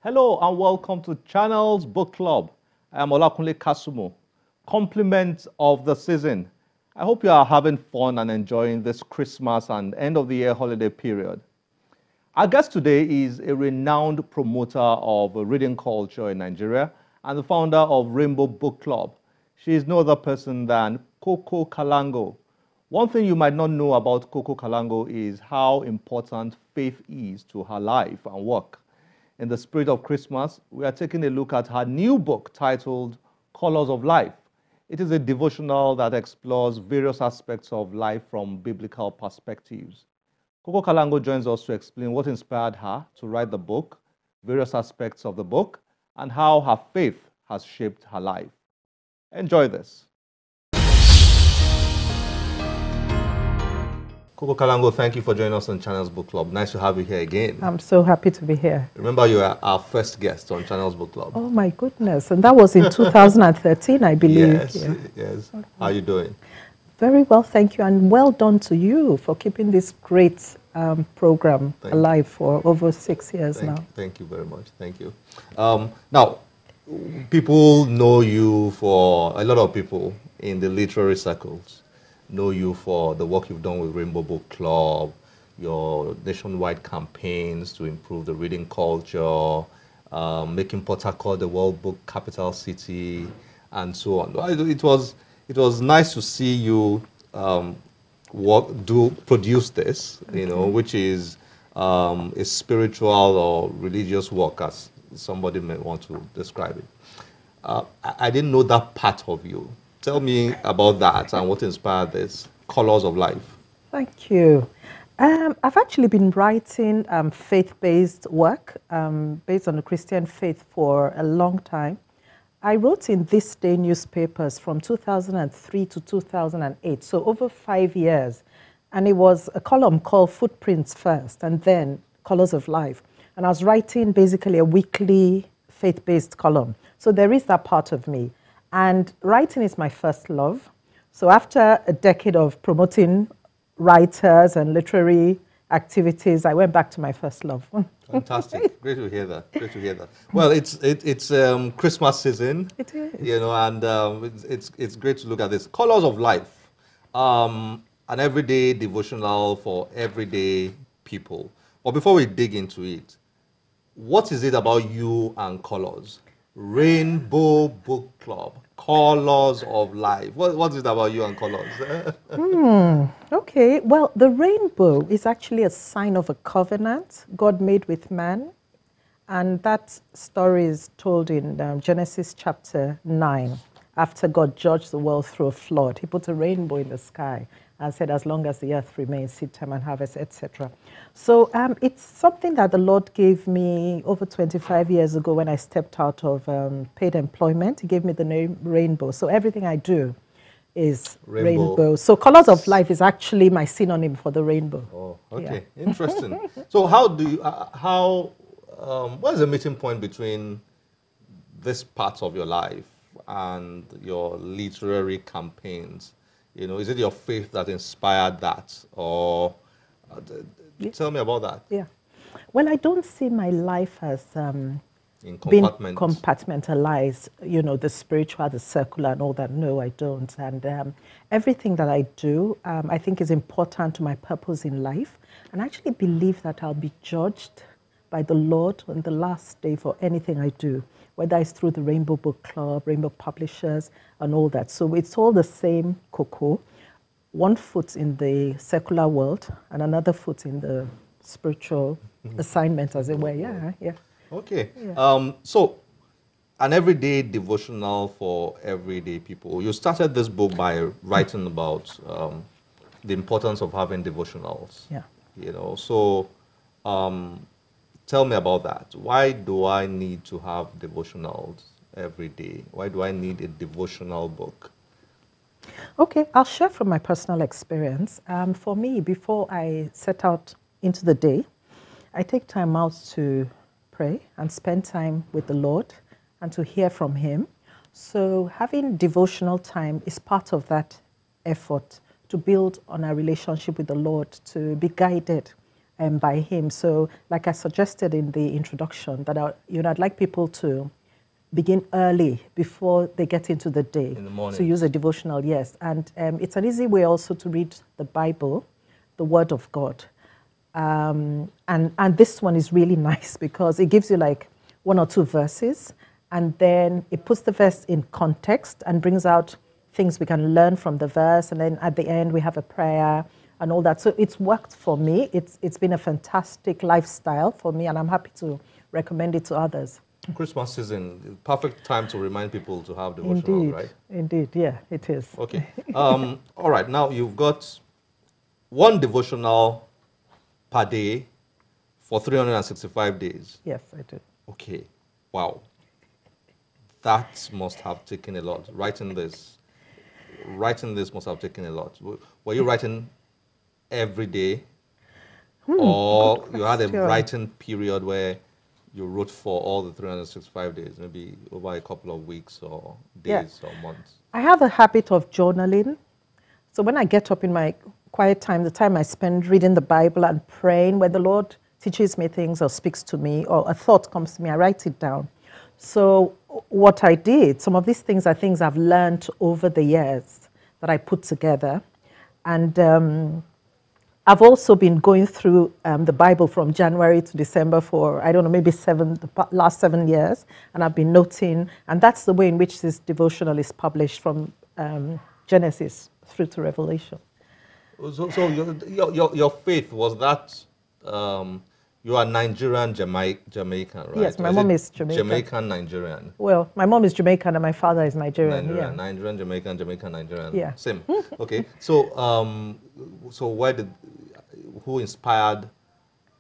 Hello and welcome to Channels Book Club. I am Olakunle Kasumo. Compliment of the season. I hope you are having fun and enjoying this Christmas and end of the year holiday period. Our guest today is a renowned promoter of reading culture in Nigeria and the founder of Rainbow Book Club. She is no other person than Koko Kalango. One thing you might not know about Koko Kalango is how important faith is to her life and work. In the spirit of Christmas, we are taking a look at her new book titled Colors of Life. It is a devotional that explores various aspects of life from biblical perspectives. Koko Kalango joins us to explain what inspired her to write the book, various aspects of the book, and how her faith has shaped her life. Enjoy this. Koko Kalango, thank you for joining us on Channels Book Club. Nice to have you here again. I'm so happy to be here. Remember, you were our first guest on Channels Book Club. Oh my goodness, and that was in 2013, I believe. Yes, yeah. Yes. How are you doing? Very well, thank you, and well done to you for keeping this great program alive for over 6 years now. Thank you very much. Thank you. Now, people know you for, a lot of people in the literary circles know you for the work you've done with Rainbow Book Club, your nationwide campaigns to improve the reading culture, making Port Harcourt the World Book Capital City, and so on. It was nice to see you produce this, you know, which is a spiritual or religious work, as somebody may want to describe it. I didn't know that part of you. Tell me about that and what inspired this, Colors of Life. Thank you. I've actually been writing faith-based work based on the Christian faith for a long time. I wrote in This Day newspapers from 2003 to 2008, so over 5 years. And it was a column called Footprints first, and then Colors of Life. And I was writing basically a weekly faith-based column. So there is that part of me. And writing is my first love. So after a decade of promoting writers and literary activities, I went back to my first love. Fantastic. Great to hear that. Great to hear that. Well, it's Christmas season. It is. You know, and it's great to look at this. Colors of Life, an everyday devotional for everyday people. But before we dig into it, what is it about you and colors? Rainbow Book Club, Colors of Life. What is it about you and colors? Okay, well, the rainbow is actually a sign of a covenant God made with man. And that story is told in Genesis chapter 9. After God judged the world through a flood, he put a rainbow in the sky and said, as long as the earth remains, seed time and harvest, etc. So it's something that the Lord gave me over 25 years ago when I stepped out of paid employment. He gave me the name Rainbow. So everything I do is rainbow. So Colors of Life is actually my synonym for the rainbow. Oh, okay. Yeah. Interesting. So how do you, what is the meeting point between this part of your life and your literary campaigns? You know, is it your faith that inspired that? Or tell me about that. Yeah. Well, I don't see my life as in being compartmentalized, you know, the spiritual, the secular and all that. No, I don't. And everything that I do, I think is important to my purpose in life. And I actually believe that I'll be judged by the Lord on the last day for anything I do, whether it's through the Rainbow Book Club, Rainbow Publishers, and all that. So it's all the same Koko, one foot in the secular world and another foot in the spiritual assignment, as it were. Yeah, yeah. Okay. Yeah. So an everyday devotional for everyday people. You started this book by writing about the importance of having devotionals. Yeah. You know, so tell me about that. Why do I need to have devotionals every day? Why do I need a devotional book? Okay, I'll share from my personal experience. For me, before I set out into the day, I take time out to pray and spend time with the Lord and to hear from Him. So having devotional time is part of that effort to build on our relationship with the Lord, to be guided by him. So like I suggested in the introduction, that I'd like people to begin early before they get into the day. In the morning. To use a devotional, yes. And it's an easy way also to read the Bible, the Word of God. And this one is really nice because it gives you like 1 or 2 verses, and then it puts the verse in context and brings out things we can learn from the verse, and then at the end we have a prayer and all that. So it's worked for me. It's been a fantastic lifestyle for me, and I'm happy to recommend it to others. Christmas season, perfect time to remind people to have devotional, Indeed, right? indeed, yeah, it is. Okay. All right, now you've got 1 devotional per day for 365 days. Yes, I do. Okay. Wow. That must have taken a lot. Writing this must have taken a lot. Were you writing every day? Or you had a writing period where you wrote for all the 365 days, maybe over a couple of weeks or days or months? I have a habit of journaling. So when I get up in my quiet time, the time I spend reading the Bible and praying, when the Lord teaches me things or speaks to me or a thought comes to me, I write it down. So what I did, some of these things are things I've learned over the years that I put together. And I've also been going through the Bible from January to December for, I don't know, maybe the last 7 years. And I've been noting, and that's the way in which this devotional is published from Genesis through to Revelation. So your faith, was that, you are Nigerian Jamaican, right? Yes, my mom is Jamaican. Jamaican Nigerian. Well, my mom is Jamaican and my father is Nigerian. Nigerian, Jamaican, Jamaican, Nigerian. Yeah. Same. Okay. So, who inspired?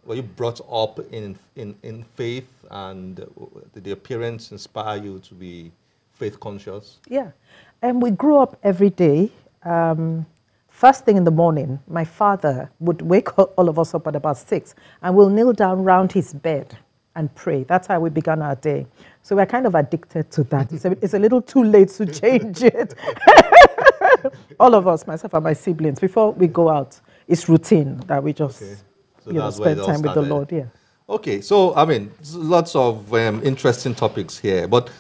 Were you brought up in faith, and did your parents inspire you to be faith conscious? Yeah, and we grew up every day. First thing in the morning, my father would wake all of us up at about 6, and we'll kneel down round his bed and pray. That's how we began our day. So we're kind of addicted to that. It's a little too late to change it. All of us, myself and my siblings, before we go out, it's routine that we just spend time with the Lord. Yeah. Okay, so I mean, lots of interesting topics here, but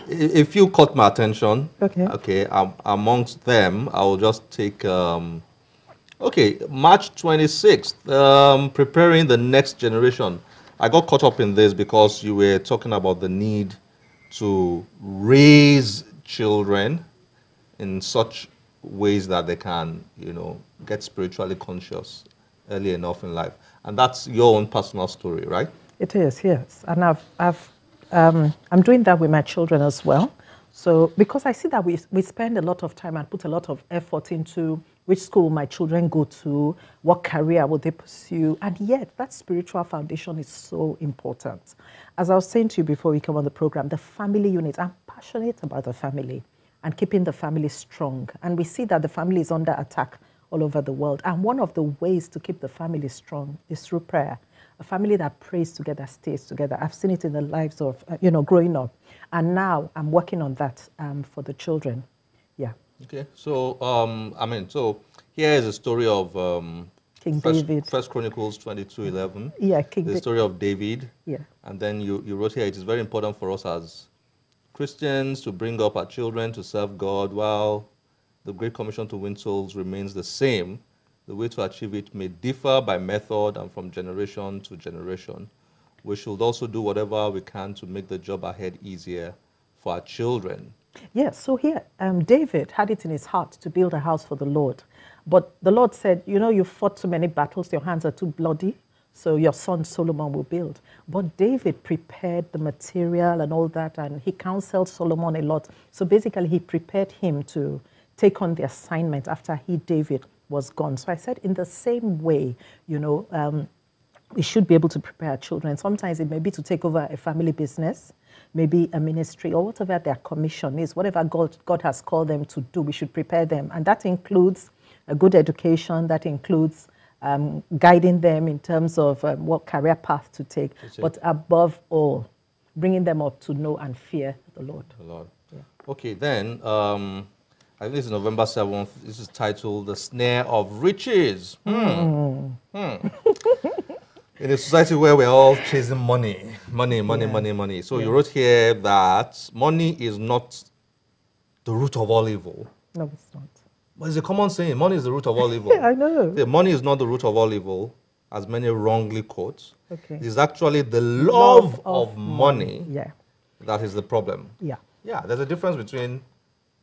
a few caught my attention. Okay. Amongst them, I will just take. March 26th, preparing the next generation. I got caught up in this because you were talking about the need to raise children in such ways that they can, get spiritually conscious early enough in life, and that's your own personal story, right? It is, yes, and I'm doing that with my children as well. So because I see that we spend a lot of time and put a lot of effort into which school my children go to, what career will they pursue, and yet that spiritual foundation is so important. As I was saying to you before we come on the program, the family unit, I'm passionate about the family and keeping the family strong. And we see that the family is under attack all over the world. And one of the ways to keep the family strong is through prayer. A family that prays together stays together. I've seen it in the lives of, growing up. And now I'm working on that for the children. Yeah. Okay. So, so here is a story of King David. First Chronicles 22:11. Yeah, the story of David. Yeah. And then you wrote here, it is very important for us as Christians to bring up our children to serve God, while the Great Commission to win souls remains the same. The way to achieve it may differ by method and from generation to generation. We should also do whatever we can to make the job ahead easier for our children. Yes, so here, David had it in his heart to build a house for the Lord. But the Lord said, you fought too many battles, your hands are too bloody, so your son Solomon will build. But David prepared the material and all that, and he counseled Solomon a lot. So basically, he prepared him to take on the assignment after David, was gone. So I said, in the same way, we should be able to prepare our children. Sometimes it may be to take over a family business, maybe a ministry, or whatever their commission is, whatever God has called them to do, we should prepare them. And that includes a good education, that includes guiding them in terms of what career path to take, but above all, bringing them up to know and fear the Lord. Yeah. Okay, then, I think this is November 7th. This is titled The Snare of Riches. in a society where we're all chasing money. So you wrote here that money is not the root of all evil. No, it's not. But it's a common saying, money is the root of all evil. I know. Money is not the root of all evil, as many wrongly quote. Okay. It is actually the love of money that is the problem. Yeah. Yeah, there's a difference between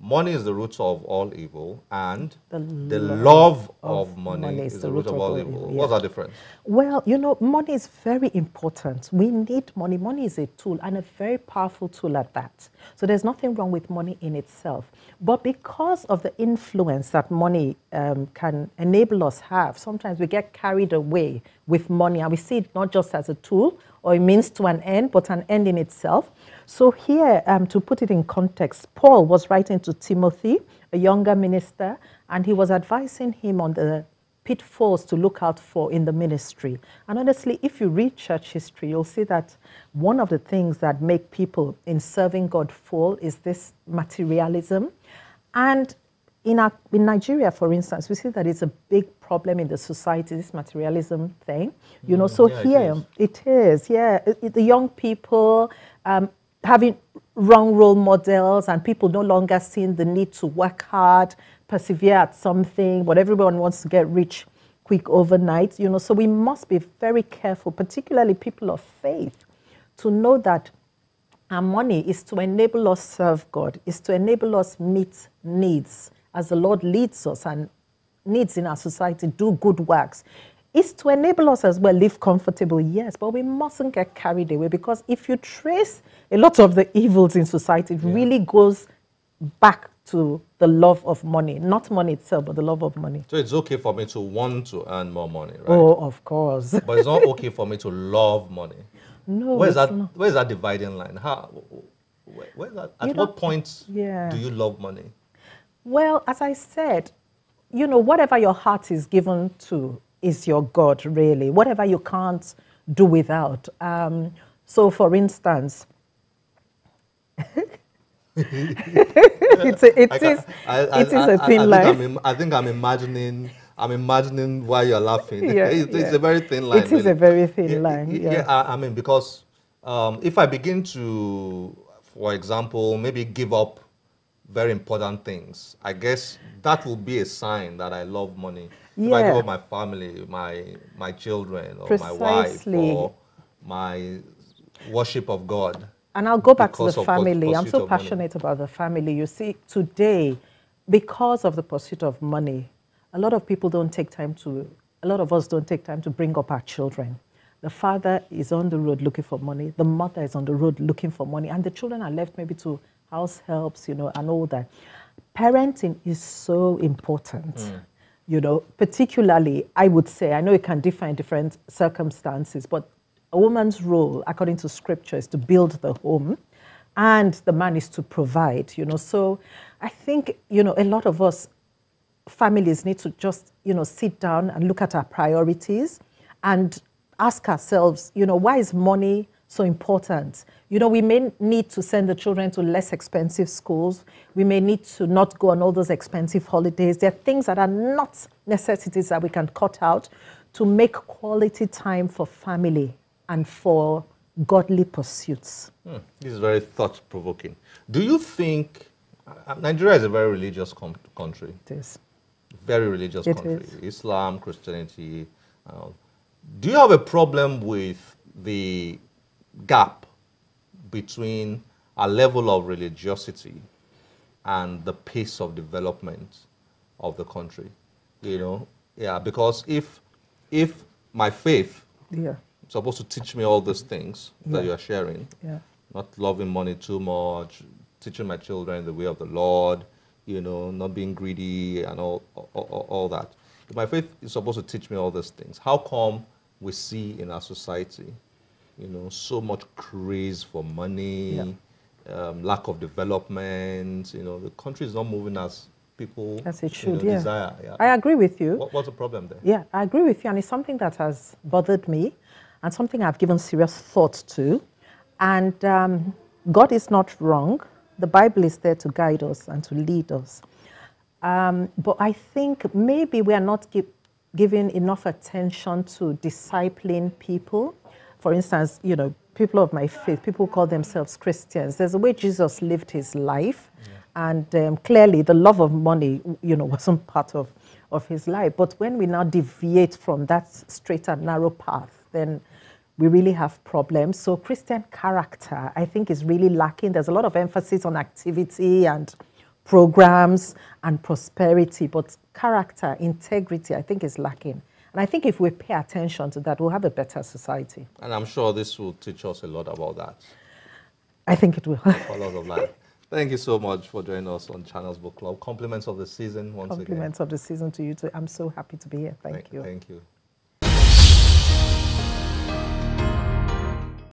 money is the root of all evil and the love of money is the root of all evil. Yeah. What's that difference? Well, money is very important. We need money. Money is a tool, and a very powerful tool at that. So there's nothing wrong with money in itself. But because of the influence that money can enable us have, sometimes we get carried away with money, and we see it not just as a tool or a means to an end, but an end in itself. So here, to put it in context, Paul was writing to Timothy, a younger minister, and he was advising him on the pitfalls to look out for in the ministry. And honestly, if you read church history, you'll see that one of the things that make people in serving God fall is this materialism. And in Nigeria, for instance, we see that it's a big problem in the society, this materialism thing. So here it is. The young people having wrong role models, and people no longer seeing the need to work hard, persevere at something, but everyone wants to get rich quick overnight. So we must be very careful, particularly people of faith, to know that our money is to enable us serve God, is to enable us meet needs as the Lord leads us, and needs in our society, do good works. It's to enable us as well live comfortable, yes, but we mustn't get carried away, because if you trace a lot of the evils in society, it really goes back to the love of money, not money itself, but the love of money. So it's okay for me to want to earn more money, right? Oh, of course. But it's not okay for me to love money. No. Where's that dividing line? Where's that? At what point do you love money? Well, as I said, whatever your heart is given to is your God, really. Whatever you can't do without. So, for instance, it is a thin line. I think I'm imagining why you're laughing. It's a very thin line. It is a very thin line. Because if I begin to, for example, maybe give up very important things, I guess that will be a sign that I love money. If I give up my family, my children, or my wife, or my worship of God. And I'll go back to the family. I'm so passionate about the family. You see, today, because of the pursuit of money, a lot of us don't take time to bring up our children. The father is on the road looking for money. The mother is on the road looking for money. And the children are left maybe to house helps, and all that. Parenting is so important. Particularly, I would say, I know it can differ in different circumstances, but a woman's role, according to scripture, is to build the home, and the man is to provide, So I think, a lot of us, families, need to just, sit down and look at our priorities and ask ourselves, why is money so important? We may need to send the children to less expensive schools. We may need to not go on all those expensive holidays. There are things that are not necessities that we can cut out to make quality time for family and for godly pursuits. This is very thought-provoking. Do you think Nigeria is a very religious country? It is. Very religious country. Islam, Christianity. Do you have a problem with the gap between a level of religiosity and the pace of development of the country? Because if my faith is supposed to teach me all these things that you are sharing, not loving money too much, teaching my children the way of the Lord, not being greedy and all that. If my faith is supposed to teach me all these things, how come we see in our society, so much craze for money, lack of development, the country is not moving as people as it should, desire. I agree with you. What's the problem there? Yeah, I agree with you, and it's something that has bothered me and something I've given serious thought to. And God is not wrong. The Bible is there to guide us and to lead us. But I think maybe we are not giving enough attention to discipling people. For instance, you know, people of my faith, people who call themselves Christians, there's a way Jesus lived his life. And clearly the love of money, you know, wasn't part of his life. But when we now deviate from that straight and narrow path, then we really have problems. So Christian character, I think, is really lacking. There's a lot of emphasis on activity and programs and prosperity, but character, integrity, I think, is lacking. And I think if we pay attention to that, we'll have a better society. And I'm sure this will teach us a lot about that. I think it will. Colors of life. Thank you so much for joining us on Channels Book Club. Compliments of the season once again. Compliments of the season to you too. I'm so happy to be here. Thank you. Thank you.